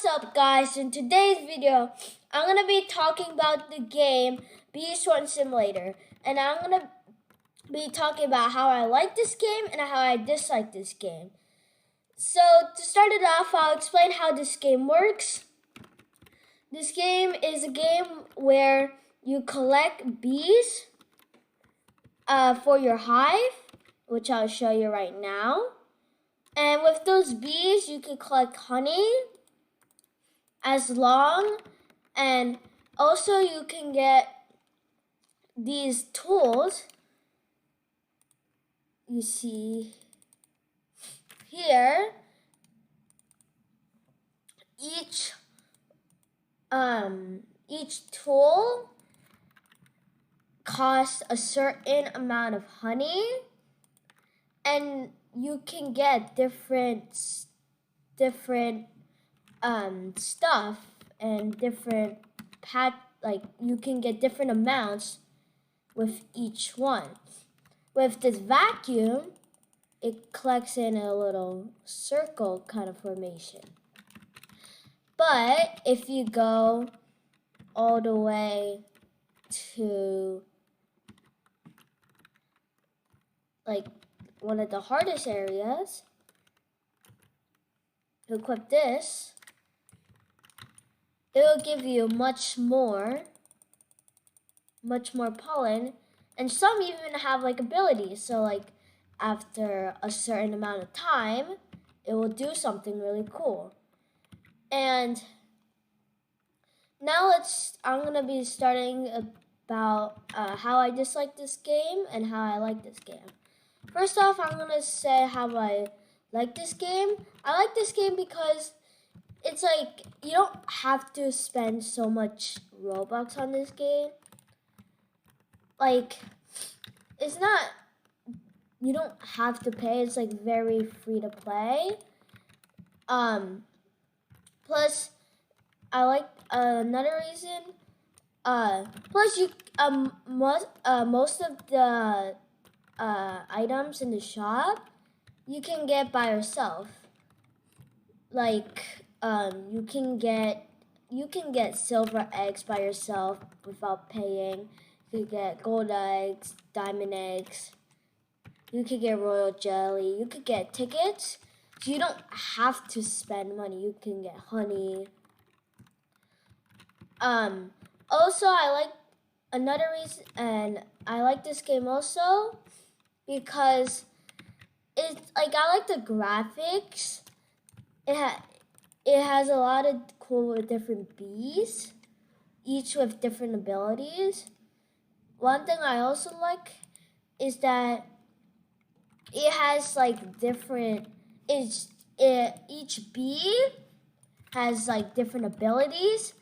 What's up, guys? In today's video, I'm gonna be talking about the game Bee Simulator, and I'm gonna be talking about how I like this game and how I dislike this game. So to start it off, I'll explain how this game works. This game is a game where you collect bees for your hive, which I'll show you right now. And with those bees, you can collect honey as long, and also you can get these tools you see here. Each tool costs a certain amount of honey, and you can get different stuff and different you can get different amounts with each one. With this vacuum, it collects in a little circle kind of formation. But if you go all the way to one of the hardest areas to equip this, it will give you much more pollen, and some even have abilities. So after a certain amount of time, it will do something really cool. And now I'm gonna be starting about how I dislike this game and how I like this game. First off, I'm gonna say how I like this game. I like this game because it's you don't have to spend so much Robux on this game. It's not, you don't have to pay. It's very free to play. Plus, I like another reason. Plus, you most of the items in the shop you can get by yourself. You can get silver eggs by yourself without paying. You can get gold eggs, diamond eggs. You could get royal jelly. You could get tickets. So you don't have to spend money. You can get honey. Also, I like another reason, and I like this game also because it's I like the graphics. It has a lot of cool different bees, each with different abilities. One thing I also like is that it has different. Each bee has different abilities,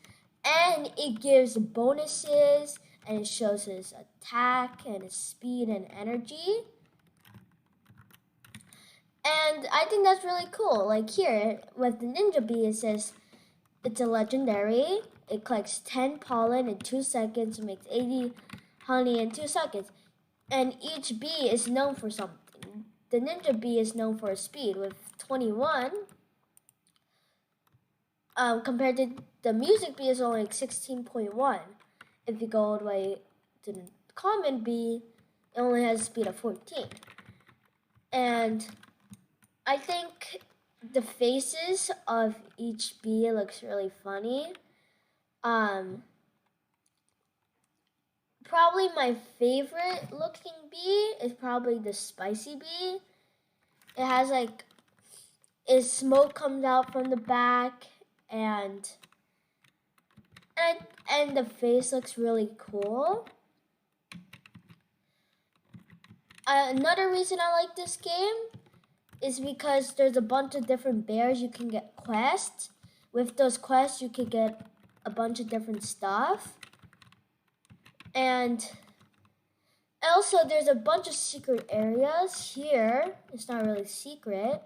and it gives bonuses, and it shows his attack and his speed and energy. And I think that's really cool. Here with the ninja bee, it says it's a legendary. It collects 10 pollen in 2 seconds and makes 80 honey in 2 seconds. And each bee is known for something. The ninja bee is known for speed with 21. Compared to the music bee is only 16.1. If you go all the way to the common bee, it only has a speed of 14. And I think the faces of each bee looks really funny. Probably my favorite looking bee is probably the spicy bee. It has smoke comes out from the back, and the face looks really cool. Another reason I like this game is because there's a bunch of different bears. You can get quests. With those quests, you can get a bunch of different stuff. And also, there's a bunch of secret areas here. It's not really secret,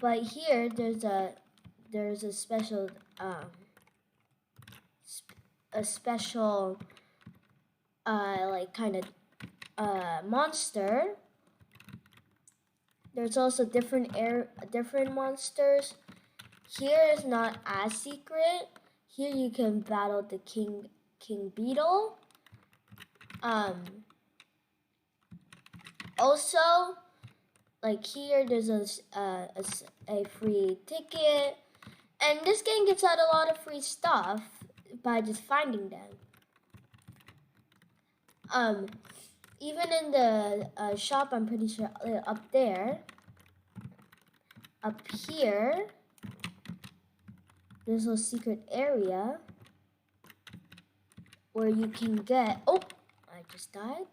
but here there's a special monster. There's also different monsters. here is not as secret. Here you can battle the King Beetle. Also, like here, there's a free ticket, and this game gives out a lot of free stuff by just finding them. Even in the shop, I'm pretty sure up there, up here, there's a secret area where you can get. Oh, I just died.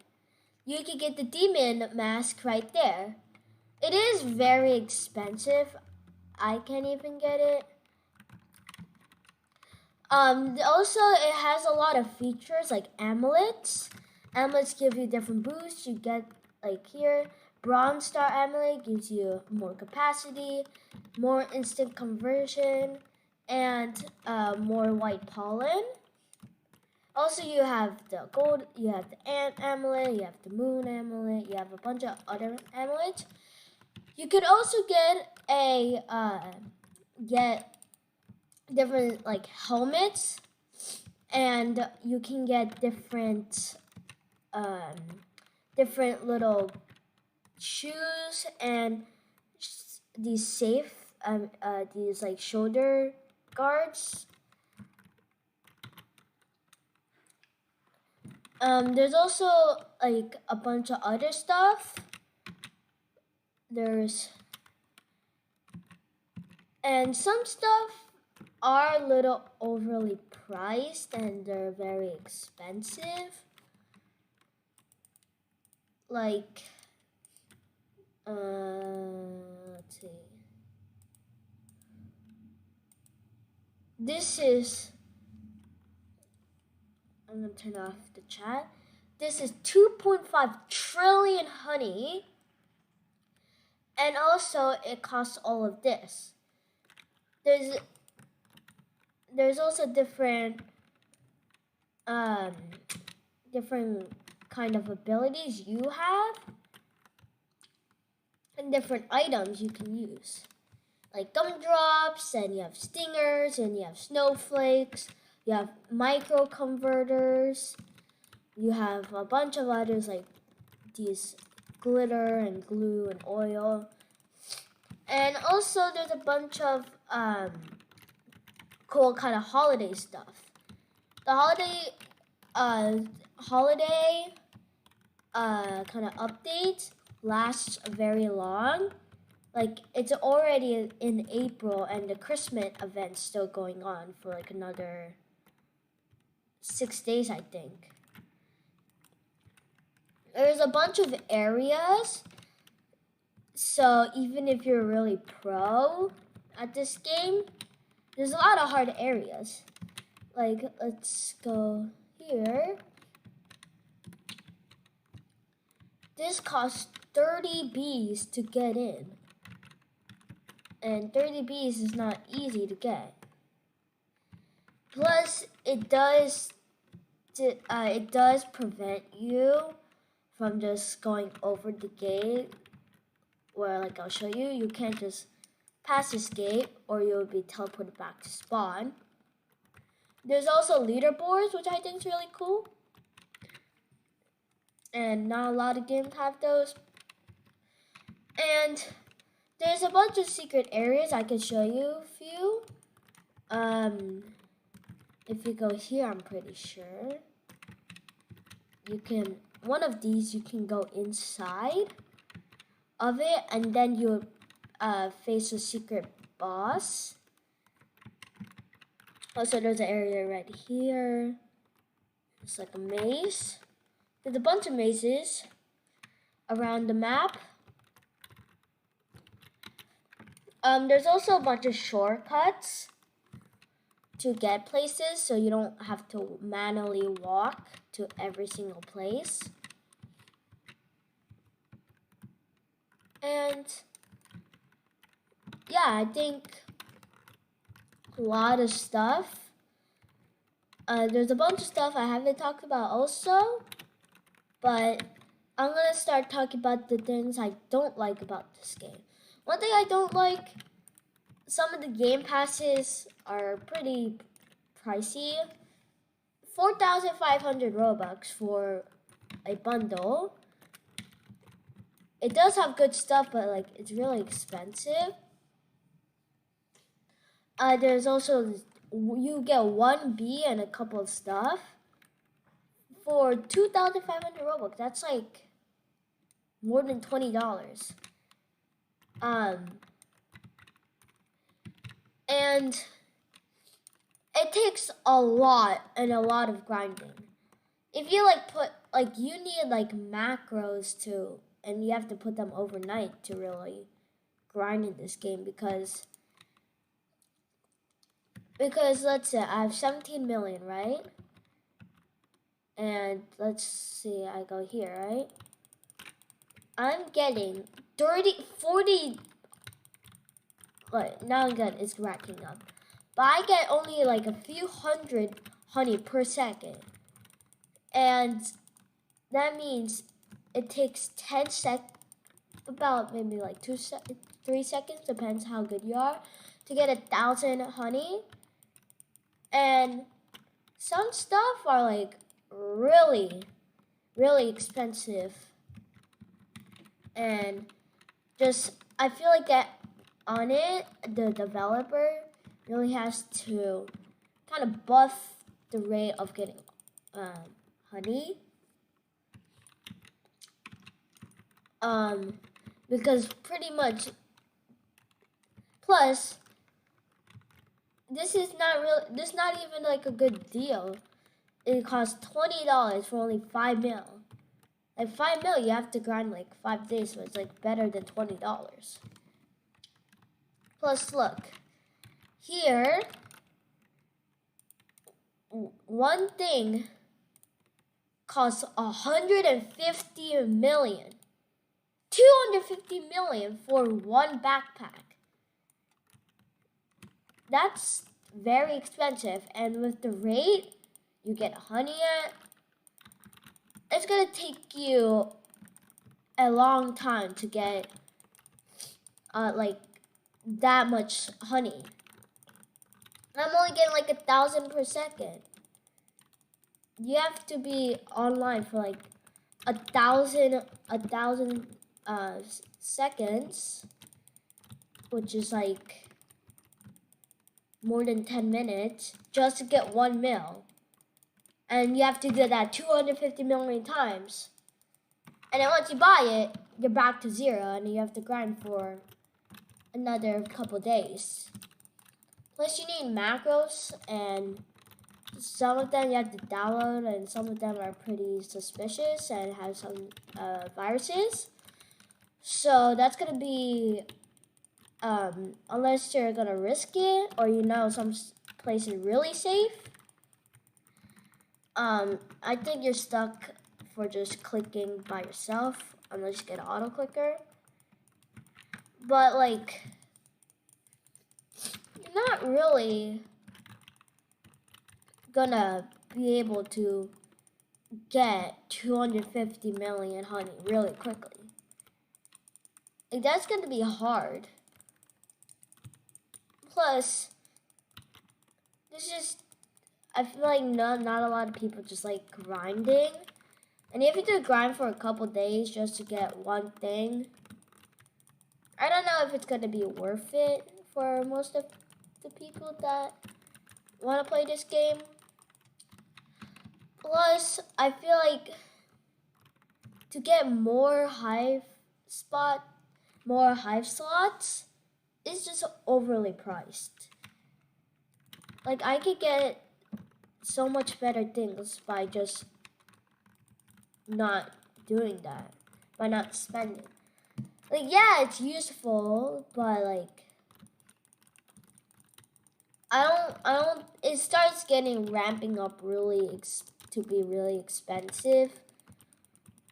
You can get the demon mask right there. It is very expensive. I can't even get it. Also, it has a lot of features like amulets. Amulets give you different boosts. You get, like here, Bronze Star Amulet gives you more capacity, more instant conversion, and more white pollen. Also, you have the gold, you have the ant amulet, you have the moon amulet, you have a bunch of other amulets. You could also get different like helmets, and you can get different little shoes and these these like shoulder guards. There's also like a bunch of other stuff. And some stuff are a little overly priced and they're very expensive. Like, let's see. I'm gonna turn off the chat. This is 2.5 trillion honey. And also it costs all of this. There's also different kind of abilities you have and different items you can use. Like gumdrops, and you have stingers, and you have snowflakes, you have micro converters, you have a bunch of others like these glitter and glue and oil. And also there's a bunch of cool kind of holiday stuff. The holiday kind of update lasts very long. Like, it's already in April, and the Christmas event's still going on for like another 6 days, I think. There's a bunch of areas, so even if you're really pro at this game, there's a lot of hard areas. Like, let's go here. This costs 30 bees to get in. And 30 bees is not easy to get. Plus, it does prevent you from just going over the gate, where, like, I'll show you, you can't just pass this gate or you'll be teleported back to spawn. There's also leaderboards, which I think is really cool. And not a lot of games have those. And there's a bunch of secret areas. I can show you a few. If you go here, I'm pretty sure one of these you can go inside of it, and then you face a secret boss. Also, there's an area right here. It's like a maze. There's a bunch of mazes around the map. There's also a bunch of shortcuts to get places, so you don't have to manually walk to every single place. And yeah, I think a lot of stuff. There's a bunch of stuff I haven't talked about also, but I'm gonna start talking about the things I don't like about this game. One thing I don't like some of the game passes are pretty pricey. 4,500 Robux for a bundle. It does have good stuff, but like it's really expensive. There's also, you get 1B and a couple of stuff for 2,500 Robux. That's like more than $20. And it takes a lot of grinding. If you like you need like macros to, and you have to put them overnight to really grind in this game because let's say I have 17 million, right? And let's see, I go here, right? I'm getting 40, now again, it's racking up. But I get only like a few hundred honey per second. And that means it takes 10 about maybe like 3 seconds, depends how good you are, to get 1,000 honey. And some stuff are like really, really expensive. And just, I feel like that on it, the developer really has to kind of buff the rate of getting honey. Because pretty much, plus, this is not even like a good deal. It costs $20 for only 5 mil. Like 5 mil, you have to grind like 5 days, so it's like better than $20. Plus, look, here, one thing costs 150 million. 250 million for one backpack. That's very expensive, and with the rate you get honey at, it's gonna take you a long time to get like that much honey. I'm only getting like 1,000 per second. You have to be online for like 1,000 seconds, which is like more than 10 minutes, just to get 1 mil. And you have to do that 250 million times. And then once you buy it, you're back to 0, and you have to grind for another couple days. Plus, you need macros, and some of them you have to download, and some of them are pretty suspicious and have some viruses. So that's gonna be, unless you're gonna risk it, or you know some place is really safe, I think you're stuck for just clicking by yourself, unless you get an auto clicker. But like, you're not really gonna be able to get 250 million honey really quickly. Like, that's gonna be hard. Plus, this is, I feel like not a lot of people just like grinding. And if you do grind for a couple days just to get one thing, I don't know if it's gonna be worth it for most of the people that want to play this game. Plus, I feel like to get more hive slots is just overly priced. Like, I could get so much better things by just not doing that, by not spending. Like, yeah, it's useful, but like, I don't, it starts ramping up really to be really expensive.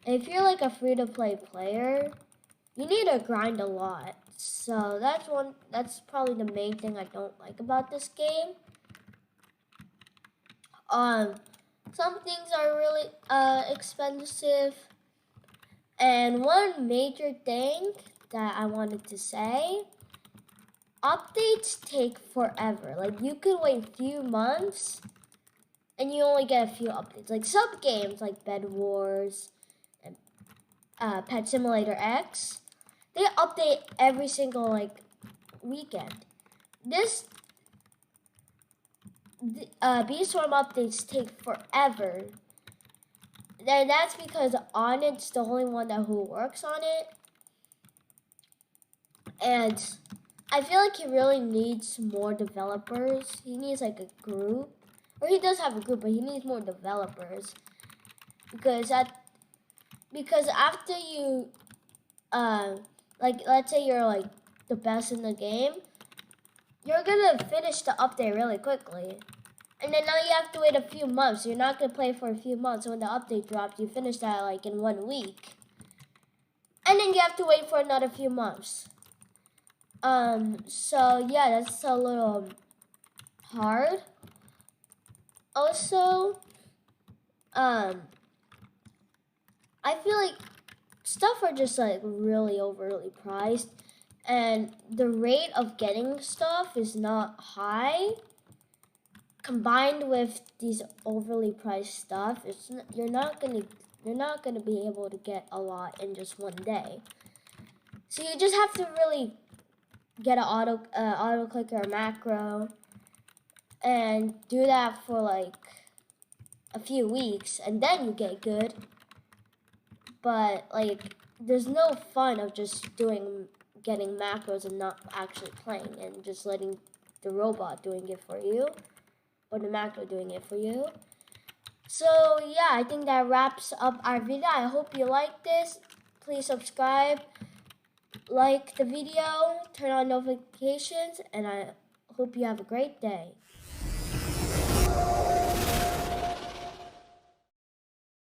And if you're like a free-to-play player, you need to grind a lot. So that's probably the main thing I don't like about this game. Some things are really expensive. And one major thing that I wanted to say, updates take forever. Like you could wait a few months and you only get a few updates. Like some games like Bed Wars and Pet Simulator X, they update every single like weekend. This Beestorm updates take forever. And that's because Onnit's the only one who works on it. And I feel like he really needs more developers. He needs like a group. Or he does have a group, but he needs more developers. Because after you like let's say you're like the best in the game, you're gonna finish the update really quickly. And then now you have to wait a few months. You're not gonna play for a few months. So when the update drops, you finish that like in 1 week. And then you have to wait for another few months. So yeah, that's a little hard. Also, I feel like stuff are just like really overly priced, and the rate of getting stuff is not high. Combined with these overly priced stuff, you're not gonna be able to get a lot in just one day. So you just have to really get an auto clicker or macro and do that for like a few weeks, and then you get good. But like there's no fun of just getting macros and not actually playing and just letting the robot doing it for you or the macro doing it for you. So yeah, I think that wraps up our video. I hope you like this. Please subscribe, like the video, turn on notifications, and I hope you have a great day.